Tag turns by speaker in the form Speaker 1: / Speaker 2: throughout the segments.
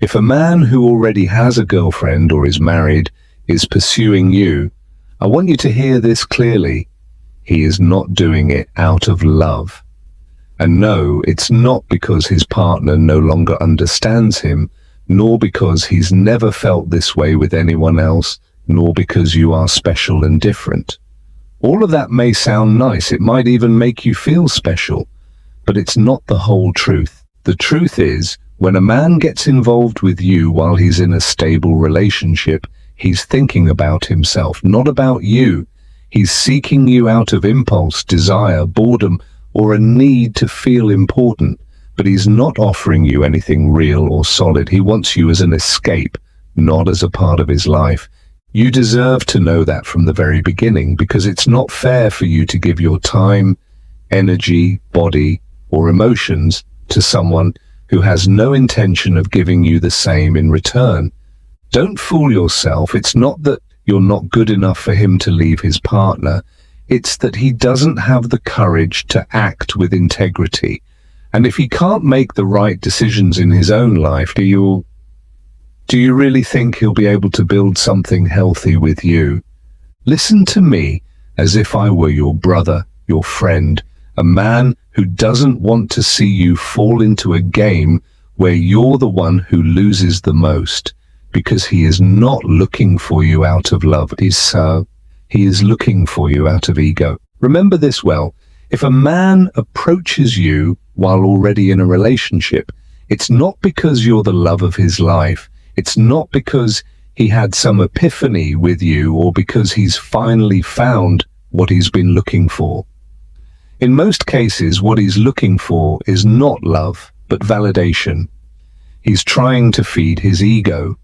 Speaker 1: If a man who already has a girlfriend or is married is pursuing you, I want you to hear this clearly. He is not doing it out of love. And no, it's not because his partner no longer understands him, nor because he's never felt this way with anyone else, nor because you are special and different. All of that may sound nice, it might even make you feel special, but it's not the whole truth. The truth is, when a man gets involved with you while he's in a stable relationship, he's thinking about himself, not about you. He's seeking you out of impulse, desire, boredom, or a need to feel important, but he's not offering you anything real or solid. He wants you as an escape, not as a part of his life. You deserve to know that from the very beginning, because it's not fair for you to give your time, energy, body, or emotions to someone who has no intention of giving you the same in return. Don't fool yourself. It's not that you're not good enough for him to leave his partner. It's that he doesn't have the courage to act with integrity. And if he can't make the right decisions in his own life, do you really think he'll be able to build something healthy with you? Listen to me as if I were your brother, your friend, a man who doesn't want to see you fall into a game where you're the one who loses the most, because he is not looking for you out of love. He is looking for you out of ego. Remember this well. If a man approaches you while already in a relationship, it's not because you're the love of his life. It's not because he had some epiphany with you or because he's finally found what he's been looking for. In most cases, what he's looking for is not love, but validation. He's trying to feed his ego.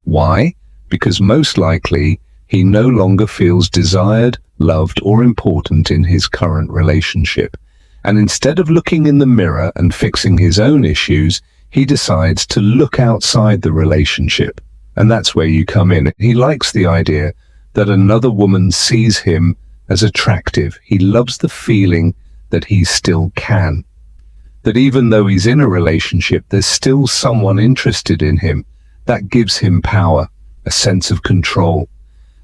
Speaker 1: Why? Because most likely, he no longer feels desired, loved, or important in his current relationship. And instead of looking in the mirror and fixing his own issues, he decides to look outside the relationship. And that's where you come in. He likes the idea that another woman sees him as attractive. He loves the feeling that he still can. That even though he's in a relationship, there's still someone interested in him. That gives him power, a sense of control.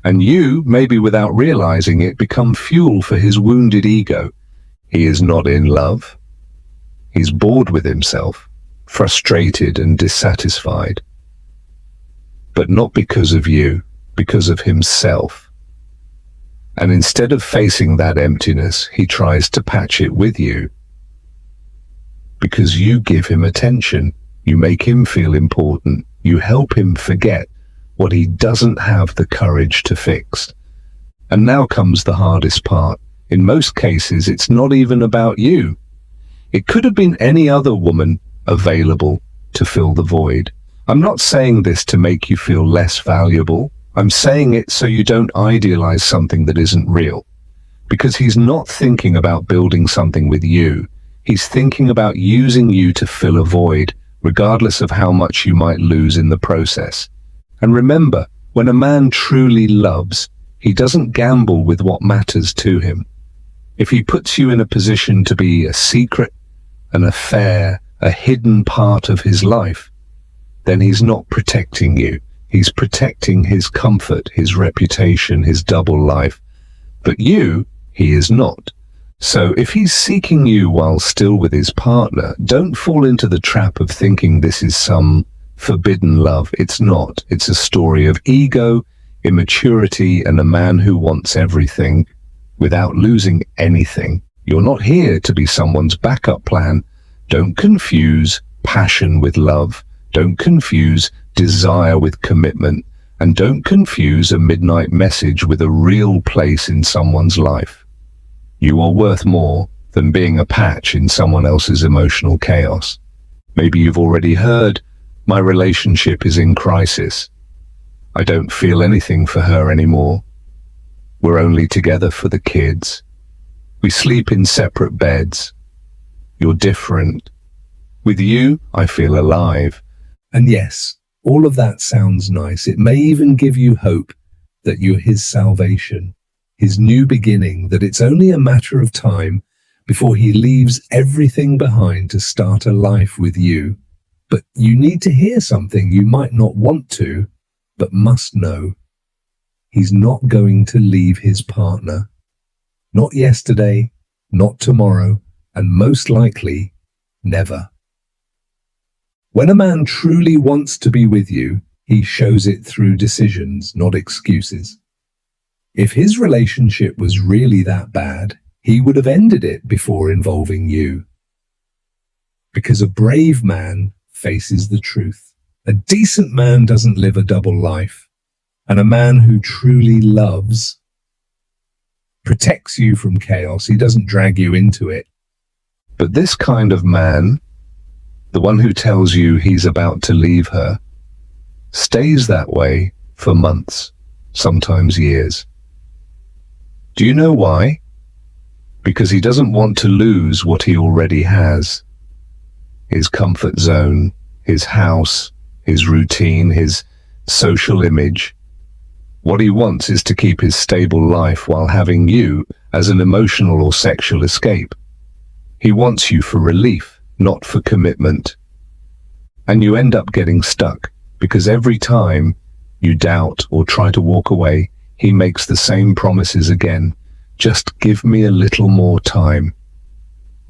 Speaker 1: And you, maybe without realizing it, become fuel for his wounded ego. He is not in love. He's bored with himself, frustrated and dissatisfied. But not because of you, because of himself. And instead of facing that emptiness, he tries to patch it with you. Because you give him attention, you make him feel important, you help him forget what he doesn't have the courage to fix. And now comes the hardest part. In most cases, it's not even about you. It could have been any other woman available to fill the void. I'm not saying this to make you feel less valuable. I'm saying it so you don't idealize something that isn't real. Because he's not thinking about building something with you. He's thinking about using you to fill a void, regardless of how much you might lose in the process. And remember, when a man truly loves, he doesn't gamble with what matters to him. If he puts you in a position to be a secret, an affair, a hidden part of his life, then he's not protecting you. He's protecting his comfort, his reputation, his double life. But you, he is not. So if he's seeking you while still with his partner, don't fall into the trap of thinking this is some forbidden love. It's not. It's a story of ego, immaturity, and a man who wants everything without losing anything. You're not here to be someone's backup plan. Don't confuse passion with love. Don't confuse desire with commitment, and don't confuse a midnight message with a real place in someone's life. You are worth more than being a patch in someone else's emotional chaos. Maybe you've already heard, my relationship is in crisis. I don't feel anything for her anymore. We're only together for the kids. We sleep in separate beds. You're different. With you, I feel alive. And yes, all of that sounds nice. It may even give you hope that you're his salvation, his new beginning, that it's only a matter of time before he leaves everything behind to start a life with you. But you need to hear something you might not want to, but must know. He's not going to leave his partner. Not yesterday, not tomorrow, and most likely, never. When a man truly wants to be with you, he shows it through decisions, not excuses. If his relationship was really that bad, he would have ended it before involving you. Because a brave man faces the truth. A decent man doesn't live a double life. And a man who truly loves protects you from chaos. He doesn't drag you into it. But this kind of man, the one who tells you he's about to leave her, stays that way for months, sometimes years. Do you know why? Because he doesn't want to lose what he already has. His comfort zone, his house, his routine, his social image. What he wants is to keep his stable life while having you as an emotional or sexual escape. He wants you for relief, not for commitment. And you end up getting stuck because every time you doubt or try to walk away, he makes the same promises again. Just give me a little more time.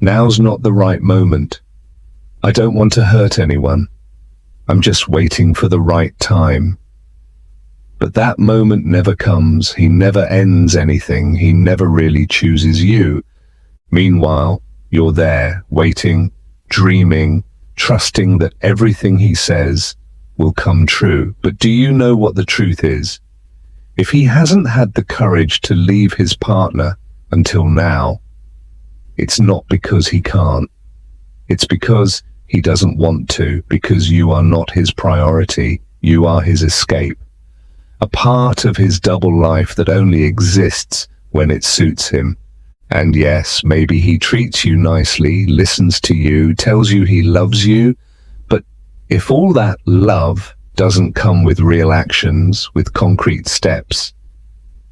Speaker 1: Now's not the right moment. I don't want to hurt anyone. I'm just waiting for the right time. But that moment never comes. He never ends anything. He never really chooses you. Meanwhile, you're there, waiting, dreaming, trusting that everything he says will come true. But do you know what the truth is? If he hasn't had the courage to leave his partner until now, it's not because he can't. It's because he doesn't want to, because you are not his priority. You are his escape. A part of his double life that only exists when it suits him. And yes, maybe he treats you nicely, listens to you, tells you he loves you, but if all that love doesn't come with real actions, with concrete steps,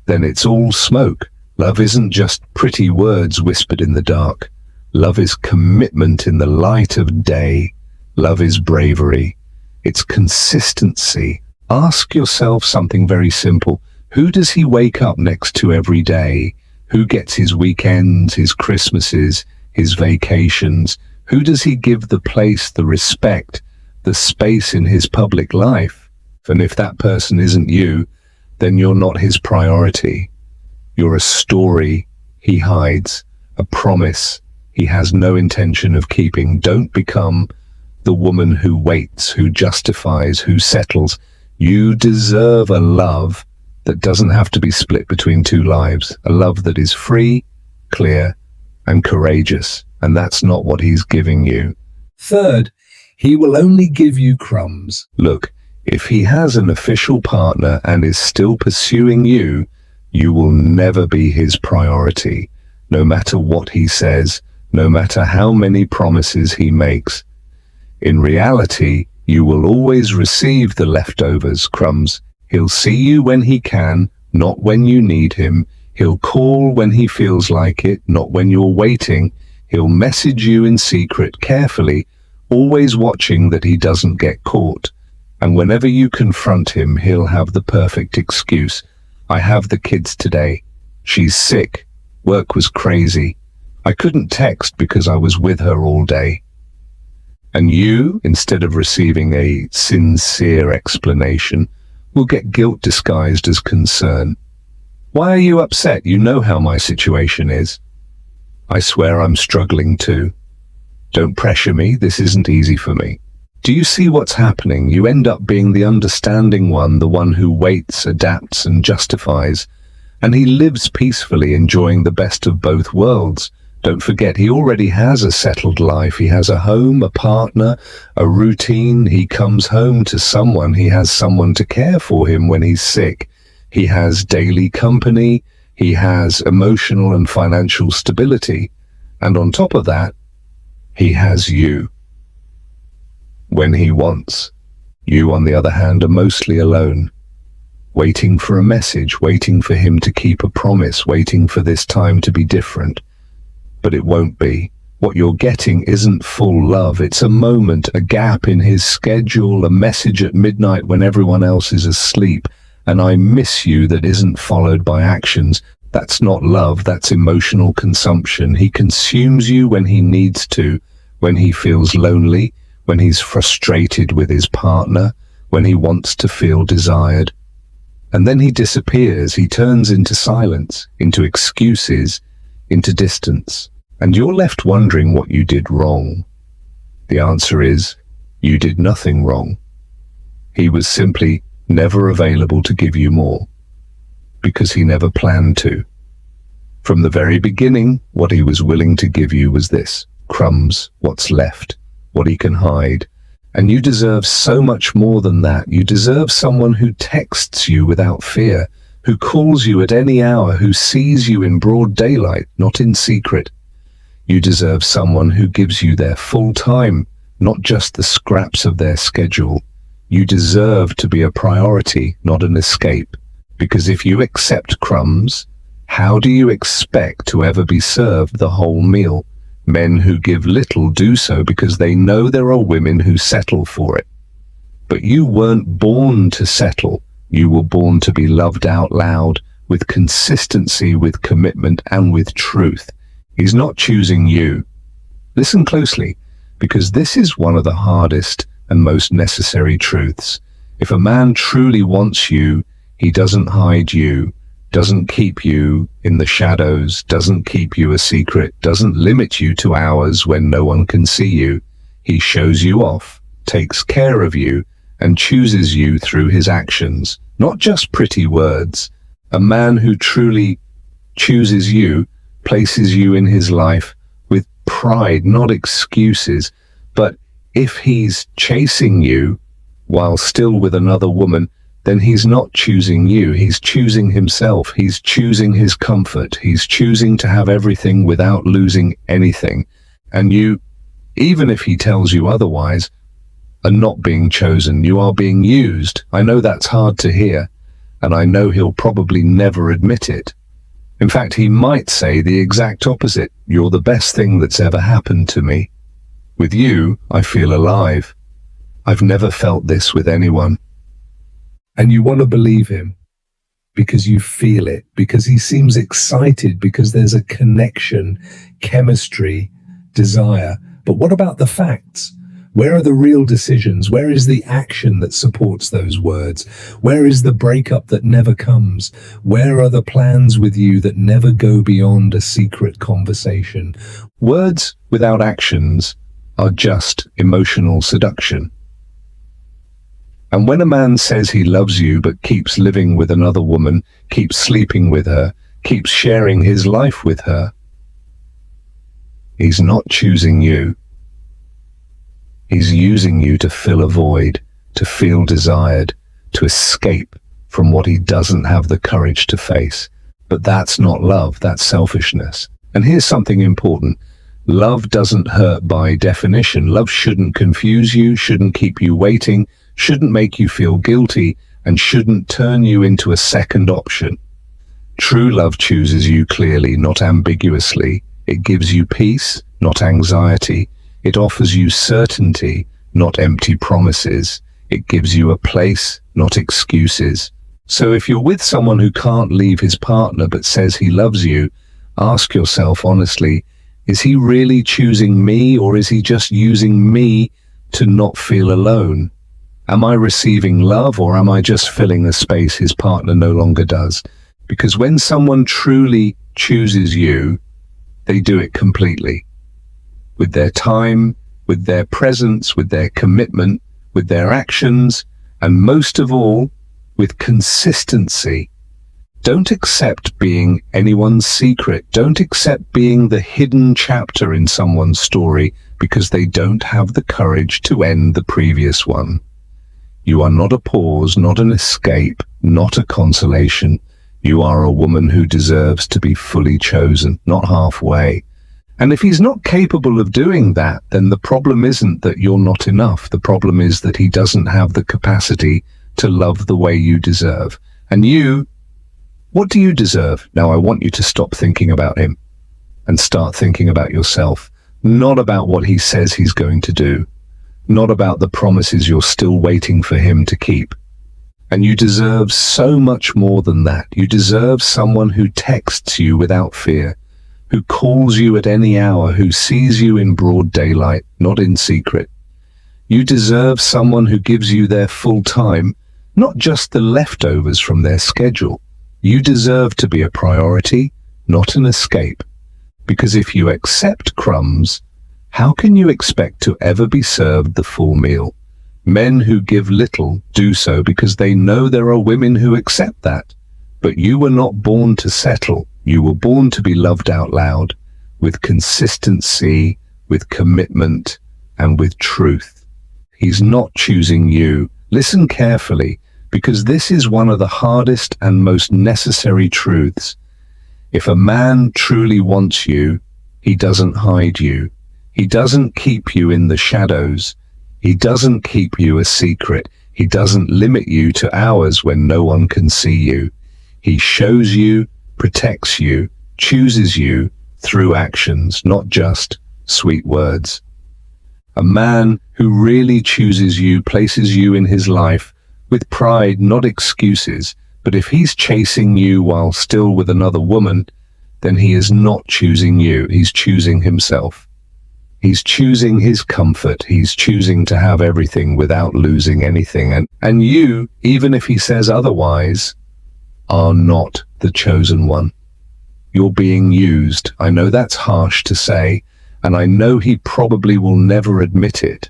Speaker 1: then it's all smoke. Love isn't just pretty words whispered in the dark. Love is commitment in the light of day. Love is bravery. It's consistency. Ask yourself something very simple. Who does he wake up next to every day? Who gets his weekends, his Christmases, his vacations? Who does he give the place, the respect, the space in his public life? And if that person isn't you, then you're not his priority. You're a story he hides, a promise he has no intention of keeping. Don't become the woman who waits, who justifies, who settles. You deserve a love that doesn't have to be split between two lives, a love that is free, clear, and courageous. And that's not what he's giving you. Third, he will only give you crumbs. Look, if he has an official partner and is still pursuing you, you will never be his priority, no matter what he says, no matter how many promises he makes. In reality, you will always receive the leftovers, crumbs. He'll see you when he can, not when you need him. He'll call when he feels like it, not when you're waiting. He'll message you in secret, carefully, always watching that he doesn't get caught. And whenever you confront him, he'll have the perfect excuse. I have the kids today. She's sick. Work was crazy. I couldn't text because I was with her all day. And you, instead of receiving a sincere explanation, will get guilt disguised as concern. Why are you upset? You know how my situation is. I swear I'm struggling too. Don't pressure me. This isn't easy for me. Do you see what's happening? You end up being the understanding one, the one who waits, adapts, and justifies. And he lives peacefully, enjoying the best of both worlds. Don't forget, he already has a settled life. He has a home, a partner, a routine. He comes home to someone. He has someone to care for him when he's sick. He has daily company. He has emotional and financial stability. And on top of that, he has you. When he wants. You, on the other hand, are mostly alone. Waiting for a message, waiting for him to keep a promise, waiting for this time to be different. But it won't be. What you're getting isn't full love. It's a moment, a gap in his schedule, a message at midnight when everyone else is asleep, and I miss you that isn't followed by actions. That's not love, that's emotional consumption. He consumes you when he needs to, when he feels lonely, when he's frustrated with his partner, when he wants to feel desired. And then he disappears. He turns into silence, into excuses, into distance. And you're left wondering what you did wrong. The answer is, you did nothing wrong. He was simply never available to give you more, because he never planned to. From the very beginning, what he was willing to give you was this: crumbs, what's left, what he can hide. And you deserve so much more than that. You deserve someone who texts you without fear, who calls you at any hour, who sees you in broad daylight, not in secret. You deserve someone who gives you their full time, not just the scraps of their schedule. You deserve to be a priority, not an escape. Because if you accept crumbs, how do you expect to ever be served the whole meal? Men who give little do so because they know there are women who settle for it. But you weren't born to settle. You were born to be loved out loud, with consistency, with commitment, and with truth. He's not choosing you. Listen closely, because this is one of the hardest and most necessary truths. If a man truly wants you, he doesn't hide you, doesn't keep you in the shadows, doesn't keep you a secret, doesn't limit you to hours when no one can see you. He shows you off, takes care of you, and chooses you through his actions, not just pretty words. A man who truly chooses you places you in his life with pride, not excuses. But if he's chasing you while still with another woman, then he's not choosing you. He's choosing himself. He's choosing his comfort. He's choosing to have everything without losing anything. And you, even if he tells you otherwise, are not being chosen. You are being used. I know that's hard to hear, and I know he'll probably never admit it. In fact, he might say the exact opposite. You're the best thing that's ever happened to me. With you, I feel alive. I've never felt this with anyone. And you want to believe him because you feel it, because he seems excited, because there's a connection, chemistry, desire. But what about the facts? Where are the real decisions? Where is the action that supports those words? Where is the breakup that never comes? Where are the plans with you that never go beyond a secret conversation? Words without actions are just emotional seduction. And when a man says he loves you but keeps living with another woman, keeps sleeping with her, keeps sharing his life with her, he's not choosing you. He's using you to fill a void, to feel desired, to escape from what he doesn't have the courage to face. But that's not love, that's selfishness. And here's something important. Love doesn't hurt by definition. Love shouldn't confuse you, shouldn't keep you waiting, shouldn't make you feel guilty, and shouldn't turn you into a second option. True love chooses you clearly, not ambiguously. It gives you peace, not anxiety. It offers you certainty, not empty promises. It gives you a place, not excuses. So if you're with someone who can't leave his partner but says he loves you, ask yourself honestly, is he really choosing me, or is he just using me to not feel alone? Am I receiving love, or am I just filling a space his partner no longer does? Because when someone truly chooses you, they do it completely. With their time, with their presence, with their commitment, with their actions, and most of all, with consistency. Don't accept being anyone's secret. Don't accept being the hidden chapter in someone's story because they don't have the courage to end the previous one. You are not a pause, not an escape, not a consolation. You are a woman who deserves to be fully chosen, not halfway. And if he's not capable of doing that, then the problem isn't that you're not enough. The problem is that he doesn't have the capacity to love the way you deserve. And you, what do you deserve? Now I want you to stop thinking about him and start thinking about yourself. not about what he says he's going to do, not about the promises you're still waiting for him to keep. And you deserve so much more than that. You deserve someone who texts you without fear, who calls you at any hour, who sees you in broad daylight, not in secret. You deserve someone who gives you their full time, not just the leftovers from their schedule. You deserve to be a priority, not an escape. Because if you accept crumbs, how can you expect to ever be served the full meal? Men who give little do so because they know there are women who accept that. But you were not born to settle. You were born to be loved out loud, with consistency, with commitment, and with truth. He's not choosing you. Listen carefully, because this is one of the hardest and most necessary truths. If a man truly wants you, he doesn't hide you. He doesn't keep you in the shadows. He doesn't keep you a secret. He doesn't limit you to hours when no one can see you. He shows you, protects you, chooses you through actions, not just sweet words. A man who really chooses you places you in his life with pride, not excuses. But if he's chasing you while still with another woman, then he is not choosing you. He's choosing himself. He's choosing his comfort. He's choosing to have everything without losing anything. And you, even if he says otherwise, are not the chosen one. You're being used. I know that's harsh to say, and I know he probably will never admit it.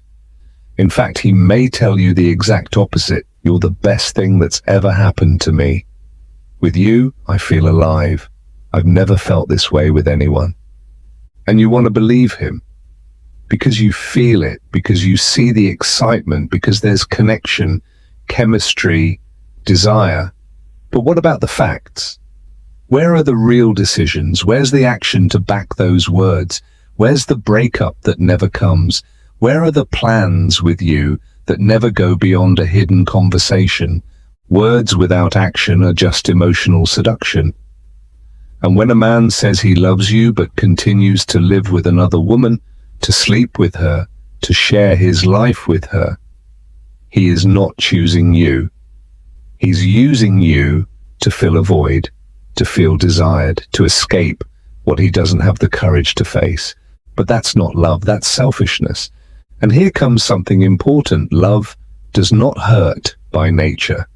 Speaker 1: In fact, he may tell you the exact opposite. You're the best thing that's ever happened to me. With you, I feel alive. I've never felt this way with anyone. And you want to believe him because you feel it, because you see the excitement, because there's connection, chemistry, desire. But what about the facts? Where are the real decisions? Where's the action to back those words? Where's the breakup that never comes? Where are the plans with you that never go beyond a hidden conversation? Words without action are just emotional seduction. And when a man says he loves you but continues to live with another woman, to sleep with her, to share his life with her, he is not choosing you. He's using you to fill a void, to feel desired, to escape what he doesn't have the courage to face. But that's not love, that's selfishness. And here comes something important. Love does not hurt by nature.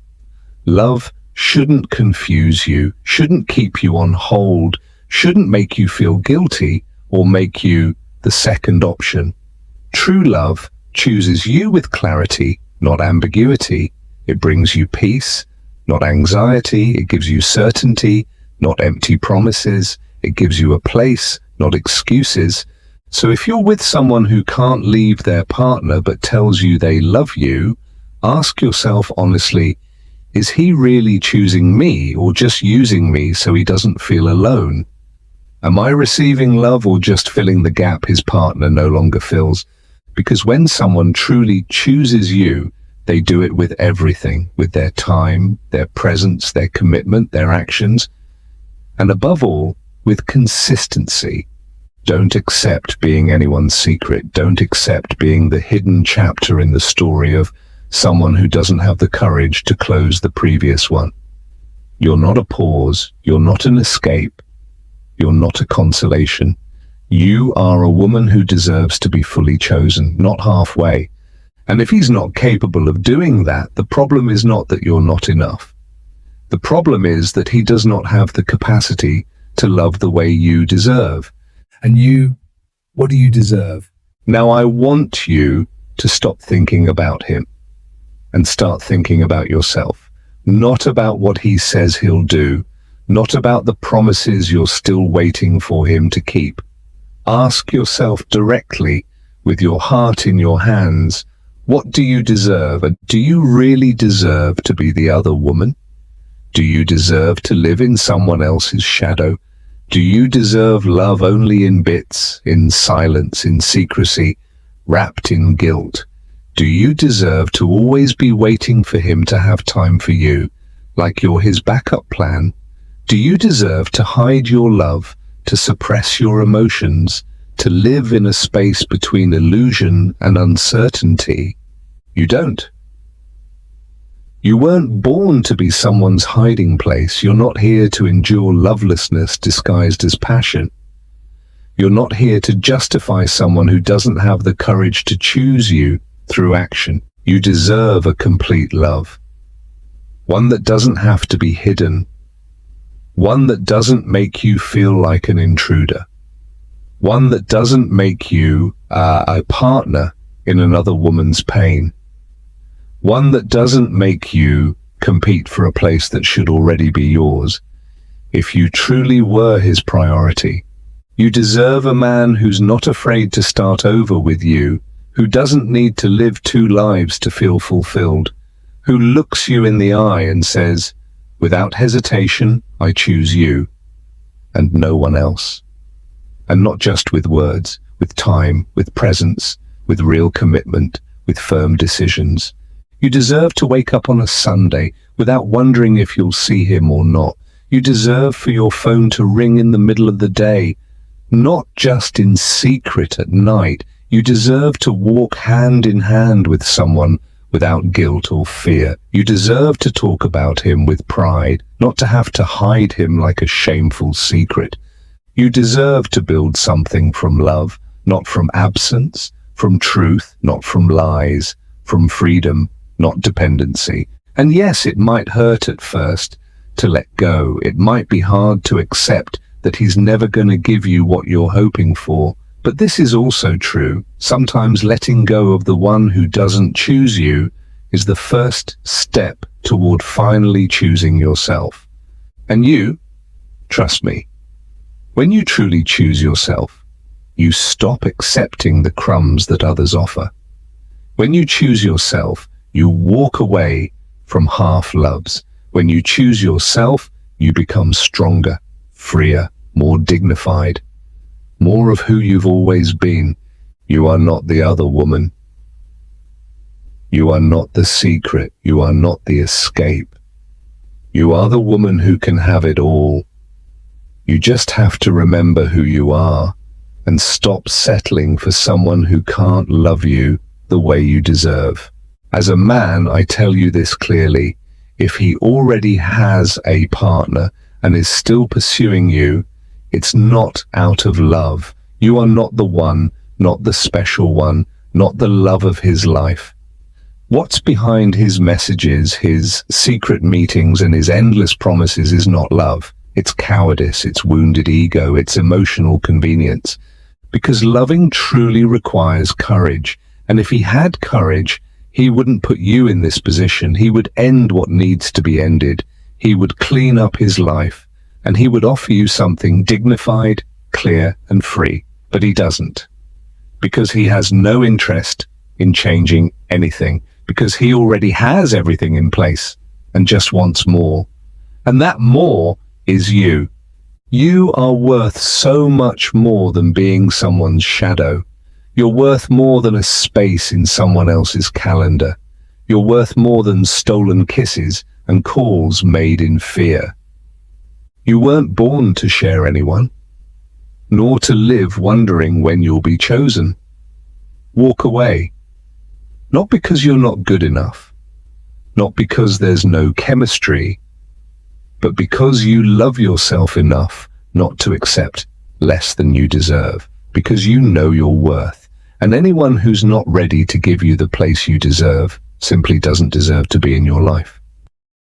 Speaker 1: Love shouldn't confuse you, shouldn't keep you on hold, shouldn't make you feel guilty or make you the second option. True love chooses you with clarity, not ambiguity. It brings you peace, not anxiety. It gives you certainty, not empty promises. It gives you a place, not excuses. So if you're with someone who can't leave their partner but tells you they love you, ask yourself honestly, is he really choosing me or just using me so he doesn't feel alone? Am I receiving love or just filling the gap his partner no longer fills? Because when someone truly chooses you, they do it with everything, with their time, their presence, their commitment, their actions, and above all, with consistency. Don't accept being anyone's secret. Don't accept being the hidden chapter in the story of someone who doesn't have the courage to close the previous one. You're not a pause. You're not an escape. You're not a consolation. You are a woman who deserves to be fully chosen, not halfway. And if he's not capable of doing that, the problem is not that you're not enough. The problem is that he does not have the capacity to love the way you deserve. And you, what do you deserve? Now I want you to stop thinking about him and start thinking about yourself. Not about what he says he'll do, not about the promises you're still waiting for him to keep. Ask yourself directly, with your heart in your hands, what do you deserve? And do you really deserve to be the other woman? Do you deserve to live in someone else's shadow? Do you deserve love only in bits, in silence, in secrecy, wrapped in guilt? Do you deserve to always be waiting for him to have time for you, like you're his backup plan? Do you deserve to hide your love, to suppress your emotions, to live in a space between illusion and uncertainty. You don't. You weren't born to be someone's hiding place. You're not here to endure lovelessness disguised as passion. You're not here to justify someone who doesn't have the courage to choose you through action. You deserve a complete love. One that doesn't have to be hidden. One that doesn't make you feel like an intruder. One that doesn't make you a partner in another woman's pain. One that doesn't make you compete for a place that should already be yours. If you truly were his priority, you deserve a man who's not afraid to start over with you, who doesn't need to live two lives to feel fulfilled, who looks you in the eye and says, without hesitation, I choose you, and no one else. And not just with words, with time, with presence, with real commitment, with firm decisions. You deserve to wake up on a Sunday without wondering if you'll see him or not. You deserve for your phone to ring in the middle of the day, not just in secret at night. You deserve to walk hand in hand with someone without guilt or fear. You deserve to talk about him with pride, not to have to hide him like a shameful secret. You deserve to build something from love, not from absence, from truth, not from lies, from freedom, not dependency. And yes, it might hurt at first to let go. It might be hard to accept that he's never going to give you what you're hoping for. But this is also true. Sometimes letting go of the one who doesn't choose you is the first step toward finally choosing yourself. And you, trust me, when you truly choose yourself, you stop accepting the crumbs that others offer. When you choose yourself, you walk away from half-loves. When you choose yourself, you become stronger, freer, more dignified, more of who you've always been. You are not the other woman. You are not the secret. You are not the escape. You are the woman who can have it all. You just have to remember who you are and stop settling for someone who can't love you the way you deserve. As a man, I tell you this clearly. If he already has a partner and is still pursuing you, it's not out of love. You are not the one, not the special one, not the love of his life. What's behind his messages, his secret meetings, and his endless promises is not love. It's cowardice, it's wounded ego, it's emotional convenience. Because loving truly requires courage. And if he had courage, he wouldn't put you in this position. He would end what needs to be ended. He would clean up his life. And he would offer you something dignified, clear, and free. But he doesn't. Because he has no interest in changing anything. Because he already has everything in place and just wants more. And that more is you. You are worth so much more than being someone's shadow. You're worth more than a space in someone else's calendar. You're worth more than stolen kisses and calls made in fear. You weren't born to share anyone, nor to live wondering when you'll be chosen. Walk away. Not because you're not good enough, not because there's no chemistry, but because you love yourself enough not to accept less than you deserve, because you know your worth. And anyone who's not ready to give you the place you deserve simply doesn't deserve to be in your life.